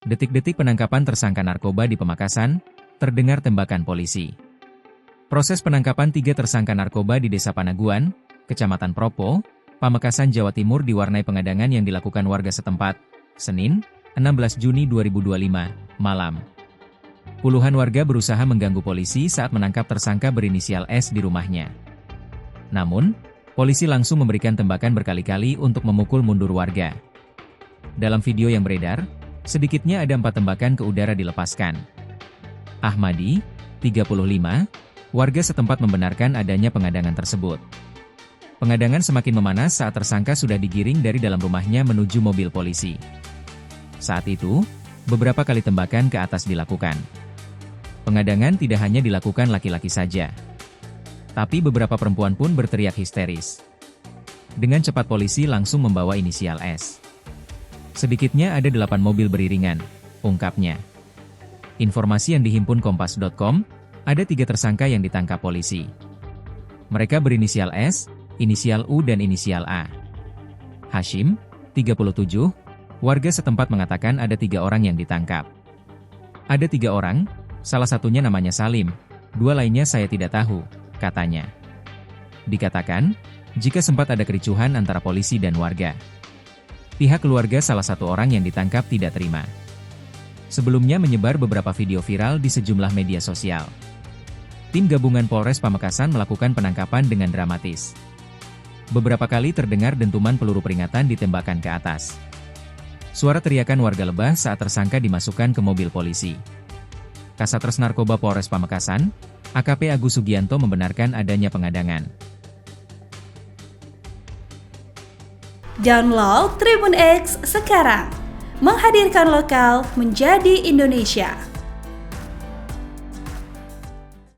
Detik-detik penangkapan tersangka narkoba di Pamekasan, terdengar tembakan polisi. Proses penangkapan 3 tersangka narkoba di Desa Panaguan, Kecamatan Propo, Pamekasan, Jawa Timur diwarnai pengadangan yang dilakukan warga setempat, Senin, 16 Juni 2025, malam. Puluhan warga berusaha mengganggu polisi saat menangkap tersangka berinisial S di rumahnya. Namun, polisi langsung memberikan tembakan berkali-kali untuk memukul mundur warga. Dalam video yang beredar, sedikitnya ada 4 tembakan ke udara dilepaskan. Ahmadi, 35, warga setempat membenarkan adanya pengadangan tersebut. Pengadangan semakin memanas saat tersangka sudah digiring dari dalam rumahnya menuju mobil polisi. Saat itu, beberapa kali tembakan ke atas dilakukan. Pengadangan tidak hanya dilakukan laki-laki saja, tapi beberapa perempuan pun berteriak histeris. Dengan cepat polisi langsung membawa inisial S. Sedikitnya ada 8 mobil beriringan, ungkapnya. Informasi yang dihimpun Kompas.com, ada 3 tersangka yang ditangkap polisi. Mereka berinisial S, inisial U dan inisial A. Hashim, 37, warga setempat mengatakan ada 3 orang yang ditangkap. Ada 3 orang, salah satunya namanya Salim, 2 lainnya saya tidak tahu, katanya. Dikatakan, jika sempat ada kericuhan antara polisi dan warga. Pihak keluarga salah satu orang yang ditangkap tidak terima. Sebelumnya menyebar beberapa video viral di sejumlah media sosial. Tim gabungan Polres Pamekasan melakukan penangkapan dengan dramatis. Beberapa kali terdengar dentuman peluru peringatan ditembakkan ke atas. Suara teriakan warga lebah saat tersangka dimasukkan ke mobil polisi. Kasatres Narkoba Polres Pamekasan, AKP Agus Sugianto membenarkan adanya pengadangan. Download Tribun X sekarang, menghadirkan lokal menjadi Indonesia.